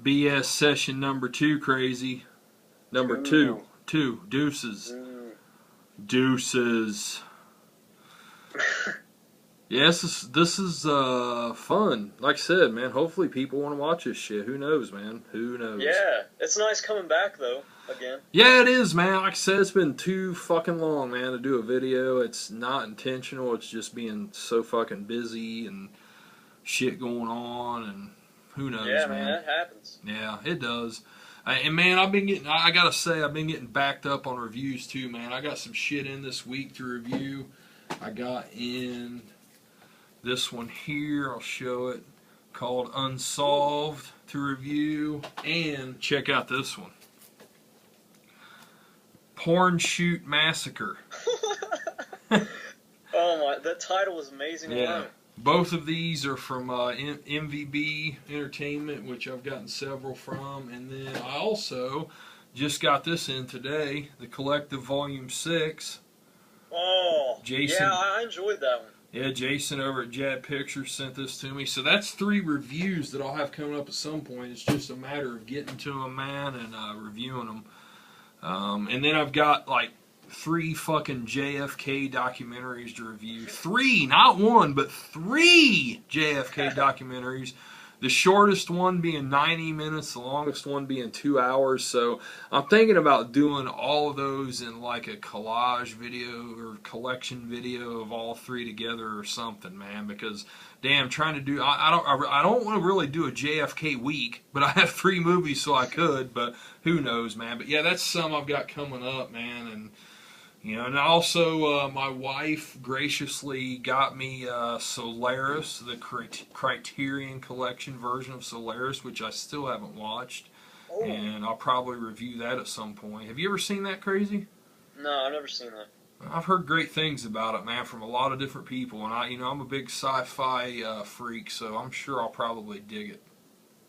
BS session number 2, Krazy. Number 2. 2. Deuces. Deuces. Yes, this is fun. Like I said, man, hopefully people want to watch this shit. Who knows, man? Who knows? Yeah, it's nice coming back, though, again. Yeah, it is, man. Like I said, it's been too fucking long, man, to do a video. It's not intentional. It's just being so fucking busy and shit going on, and who knows, yeah, man. That happens. Yeah, it does. And man, I gotta say, I've been getting backed up on reviews too, man. I got some shit in this week to review. I got in this one here, I'll show it, called Unsolved to review. And check out this one. Porn Shoot Massacre. Oh my, that title is amazing. Yeah. Alone. Both of these are from MVB Entertainment, which I've gotten several from. And then I also just got this in today, The Collective Volume 6. Oh, Jason, yeah, I enjoyed that one. Yeah, Jason over at Jad Pictures sent this to me. So that's 3 reviews that I'll have coming up at some point. It's just a matter of getting to them, man, and reviewing them. And then I've got like 3 fucking JFK documentaries to review. 3, not 1, but 3 JFK documentaries. The shortest one being 90 minutes, the longest one being 2 hours. So I'm thinking about doing all of those in like a collage video or collection video of all 3 together or something, man. Because damn, trying to do I don't want to really do a JFK week, but I have 3 movies, so I could. But who knows, man? But yeah, that's some I've got coming up, man, and. You know, and also my wife graciously got me Solaris, the Criterion Collection version of Solaris, which I still haven't watched, and I'll probably review that at some point. Have you ever seen that, Krazy? No, I've never seen that. I've heard great things about it, man, from a lot of different people, and I'm a big sci-fi freak, so I'm sure I'll probably dig it.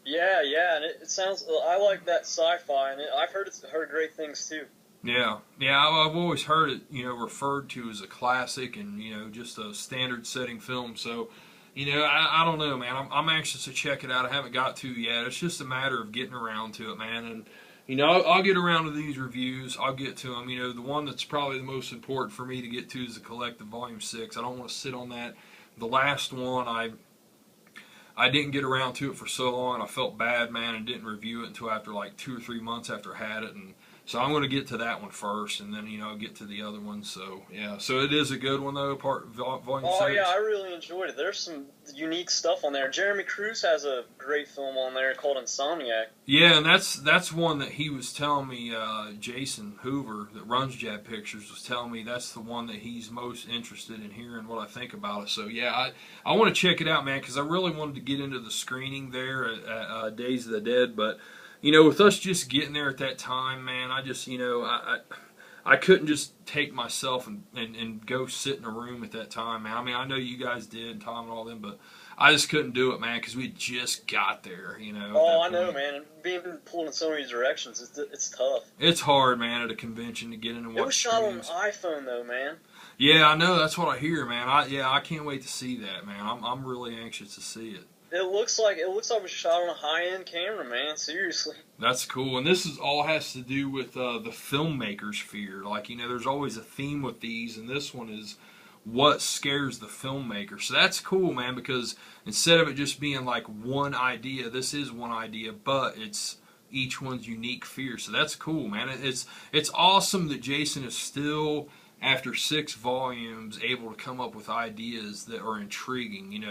Yeah, and it sounds. I like that sci-fi, and I've heard great things too. Yeah, I've always heard it, referred to as a classic and, just a standard-setting film. So, I don't know, man. I'm anxious to check it out. I haven't got to yet. It's just a matter of getting around to it, man. And, I'll get around to these reviews. I'll get to them. The one that's probably the most important for me to get to is the Collective Volume 6. I don't want to sit on that. The last one, I didn't get around to it for so long. I felt bad, man, and didn't review it until after like 2 or 3 months after I had it. And so I'm going to get to that one first, and then get to the other one. So yeah, so it is a good one though. Volume 6. Oh yeah, I really enjoyed it. There's some unique stuff on there. Jeremy Cruz has a great film on there called Insomniac. Yeah, and that's one that he was telling me. Jason Hoover that runs Jad Pictures was telling me that's the one that he's most interested in hearing what I think about it. So yeah, I want to check it out, man, because I really wanted to get into the screening there at Days of the Dead, but. With us just getting there at that time, man, I just, I couldn't just take myself and go sit in a room at that time, man. I mean, I know you guys did, Tom and all them, but I just couldn't do it, man, because we just got there, Oh, I know, man. Being pulled in so many directions, it's tough. It's hard, man, at a convention to get in and watch. It was shot on an iPhone, though, man. Yeah, I know. That's what I hear, man. I can't wait to see that, man. I'm really anxious to see it. It looks like it was shot on a high-end camera, man. Seriously. That's cool, and this is all has to do with the filmmaker's fear. Like there's always a theme with these, and this one is what scares the filmmaker. So that's cool, man, because instead of it just being like one idea, this is one idea, but it's each one's unique fear. So that's cool, man. It's awesome that Jason is still, after 6 volumes, able to come up with ideas that are intriguing,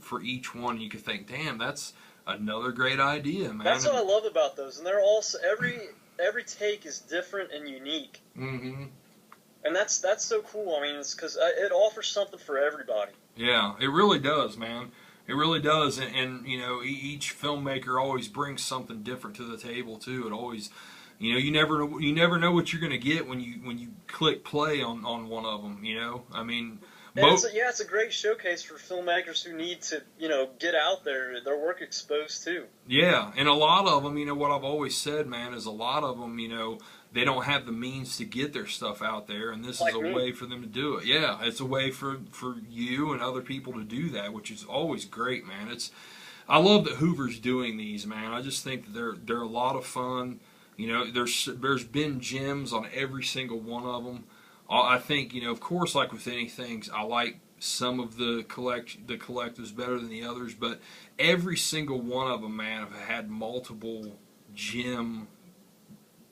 for each one. You could think, damn, that's another great idea, man. That's what I love about those, and they're all every take is different and unique. Mm-hmm. And that's so cool. I mean, it's because it offers something for everybody. Yeah, it really does, man. It really does, and each filmmaker always brings something different to the table too. It always. You never know what you're gonna get when you click play on one of them. I mean, it's a great showcase for filmmakers who need to get out there, their work exposed too. Yeah, and a lot of them, what I've always said, man, is a lot of them, they don't have the means to get their stuff out there, and this is a way for them to do it. Yeah, it's a way for you and other people to do that, which is always great, man. I love that Hoover's doing these, man. I just think that they're a lot of fun. You know, there's been gems on every single one of them. I think, you know, of course, like with anything, I like some of the collectives better than the others, but every single one of them, man, have had multiple gem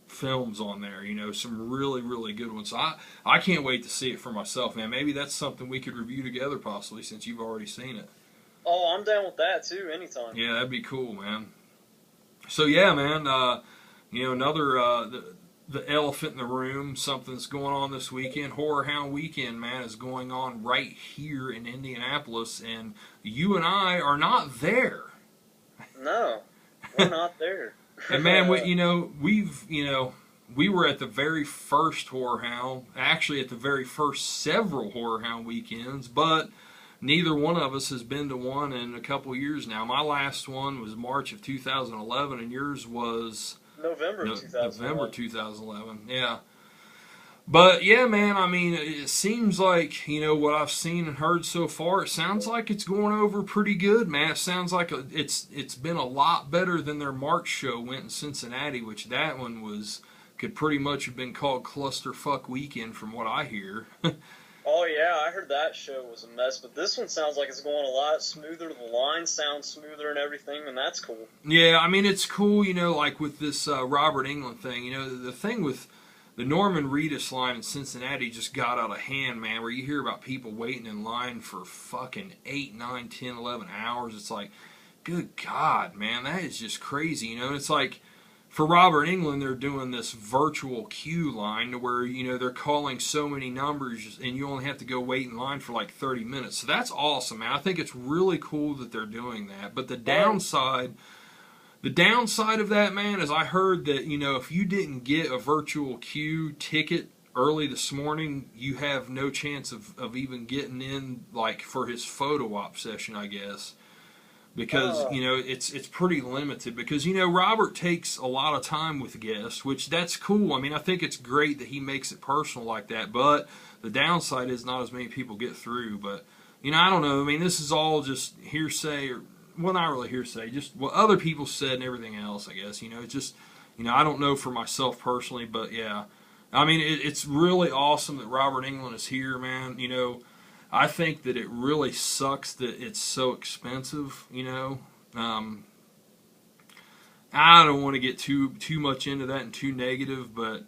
films on there. You know, some really, really good ones. So I can't wait to see it for myself, man. Maybe that's something we could review together, possibly, since you've already seen it. Oh, I'm down with that too. Anytime. Yeah, that'd be cool, man. So yeah, man. You know, another the elephant in the room, something that's going on this weekend. Horror Hound Weekend, man, is going on right here in Indianapolis, and you and I are not there. No, we're not there. And man, we were at the very first Horror Hound, actually at the very first several Horror Hound weekends, but neither one of us has been to one in a couple years now. My last one was March of 2011, and yours was November 2011. Yeah. But yeah, man, I mean, it seems like, you know, what I've seen and heard so far, it sounds like it's going over pretty good, man. It sounds like it's been a lot better than their March show went in Cincinnati, which that one could pretty much have been called Clusterfuck Weekend from what I hear. Oh yeah, I heard that show was a mess, but this one sounds like it's going a lot smoother. The lines sound smoother and everything, and that's cool. Yeah, I mean, it's cool, you know, like with this Robert Englund thing. You know, the thing with the Norman Reedus line in Cincinnati just got out of hand, man, where you hear about people waiting in line for fucking 8, 9, 10, 11 hours. It's like, good God, man, that is just crazy, you know? It's like, for Robert Englund, they're doing this virtual queue line to where, you know, they're calling so many numbers and you only have to go wait in line for like 30 minutes. So that's awesome, man. I think it's really cool that they're doing that. But the downside of that, man, is I heard that, you know, if you didn't get a virtual queue ticket early this morning, you have no chance of even getting in, like, for his photo op session, I guess. Because, you know, it's pretty limited. Because, you know, Robert takes a lot of time with guests, which that's cool. I mean, I think it's great that he makes it personal like that. But the downside is not as many people get through. But, you know, I don't know. I mean, this is all just hearsay, or, well, not really hearsay, just what other people said and everything else, I guess. You know, it's just, you know, I don't know for myself personally, but yeah. I mean, it's really awesome that Robert Englund is here, man. You know, I think that it really sucks that it's so expensive, you know. I don't want to get too much into that and too negative, but,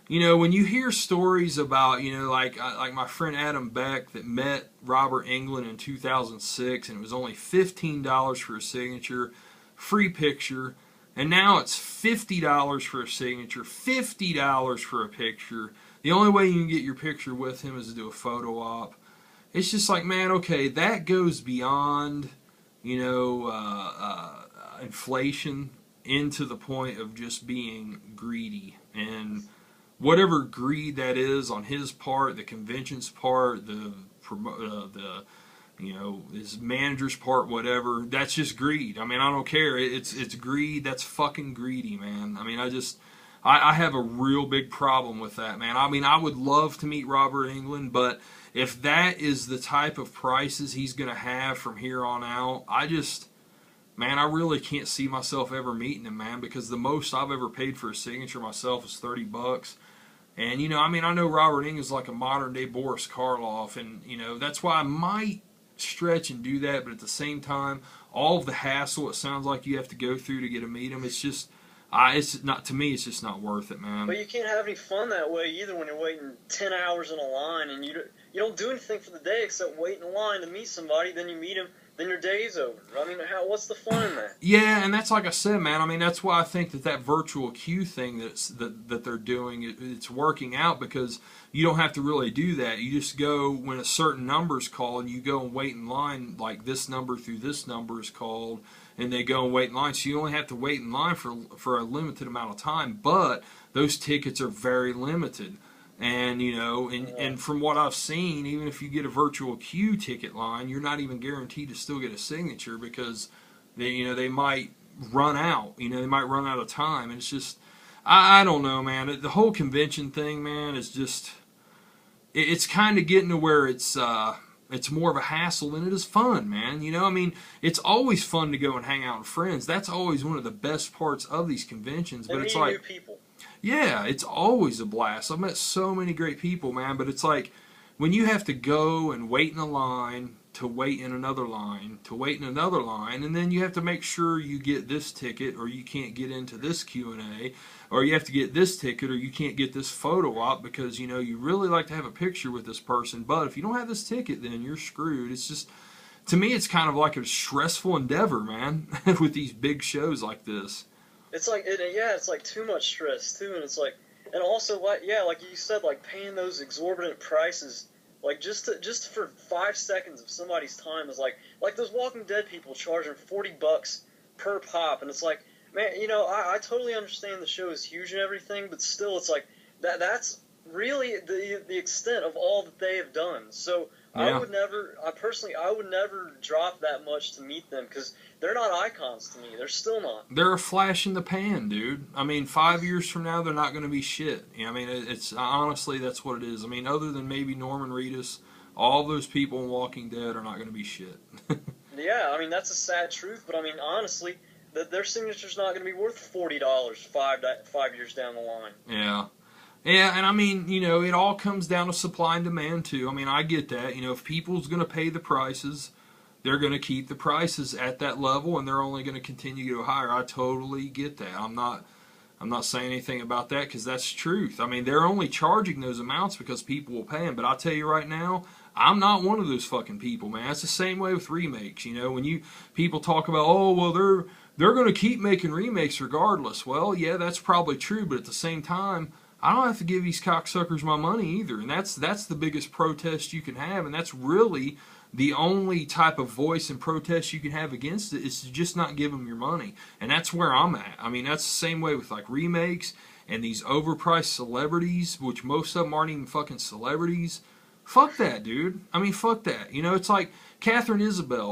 you know, when you hear stories about, you know, like my friend Adam Beck that met Robert Englund in 2006, and it was only $15 for a signature, free picture, and now it's $50 for a signature, $50 for a picture. The only way you can get your picture with him is to do a photo op. It's just like, man, okay, that goes beyond, you know, inflation into the point of just being greedy. And whatever greed that is on his part, the convention's part, the you know, his manager's part, whatever, that's just greed. I mean, I don't care. It's greed. That's fucking greedy, man. I mean, I have a real big problem with that, man. I mean, I would love to meet Robert Englund, but if that is the type of prices he's going to have from here on out, man, I really can't see myself ever meeting him, man, because the most I've ever paid for a signature myself is $30. And, you know, I mean, I know Robert Englund's like a modern-day Boris Karloff, and, you know, that's why I might stretch and do that, but at the same time, all of the hassle it sounds like you have to go through to get to meet him, it's just, it's not, to me, it's just not worth it, man. But you can't have any fun that way either when you're waiting 10 hours in a line and you don't do anything for the day except wait in line to meet somebody, then you meet him, then your day's over. I mean, what's the fun in that? Yeah, and that's like I said, man. I mean, that's why I think that virtual queue thing that they're doing, it's working out, because you don't have to really do that. You just go when a certain number's called, you go and wait in line, like this number through this number is called, and they go and wait in line. So you only have to wait in line for a limited amount of time, but those tickets are very limited. And, you know, and from what I've seen, even if you get a virtual queue ticket line, you're not even guaranteed to still get a signature, because they might run out. You know, they might run out of time. And it's just, I don't know, man. The whole convention thing, man, is just, it's kind of getting to where it's, it's more of a hassle than it is fun, man. You know, I mean, it's always fun to go and hang out with friends. That's always one of the best parts of these conventions. But And it's meeting like, new people. yeah, it's always a blast. I've met so many great people, man. But it's like when you have to go and wait in a line to wait in another line to wait in another line, and then you have to make sure you get this ticket or you can't get into this Q&A, or you have to get this ticket or you can't get this photo op because, you know, you really like to have a picture with this person, but if you don't have this ticket, then you're screwed. It's just, to me, it's kind of like a stressful endeavor, man, with these big shows like this. It's like, it's like too much stress too, and it's like, and also like you said, like paying those exorbitant prices, like just for 5 seconds of somebody's time is like those Walking Dead people charging $40 per pop, and it's like, man, you know, I totally understand the show is huge and everything, but still, it's like that's really the extent of all that they have done. So Yeah. I personally would never drop that much to meet them because they're not icons to me. They're still not. They're a flash in the pan, dude. I mean, 5 years from now, they're not going to be shit. You know, I mean, it's honestly, that's what it is. I mean, other than maybe Norman Reedus, all those people in Walking Dead are not going to be shit. Yeah, I mean, that's a sad truth, but I mean, honestly, their signature's not going to be worth $40 five years down the line. Yeah. Yeah, and I mean, you know, it all comes down to supply and demand, too. I mean, I get that. You know, if people's going to pay the prices, they're going to keep the prices at that level, and they're only going to continue to go higher. I totally get that. I'm not saying anything about that because that's truth. I mean, they're only charging those amounts because people will pay them. But I'll tell you right now, I'm not one of those fucking people, man. It's the same way with remakes. You know, when people talk about, oh, well, they're going to keep making remakes regardless. Well, yeah, that's probably true, but at the same time, I don't have to give these cocksuckers my money either. And that's the biggest protest you can have, and that's really the only type of voice and protest you can have against it is to just not give them your money. And that's where I'm at. I mean, that's the same way with like remakes and these overpriced celebrities, which most of them aren't even fucking celebrities. Fuck that, dude. I mean, fuck that. You know, it's like Catherine Isabel.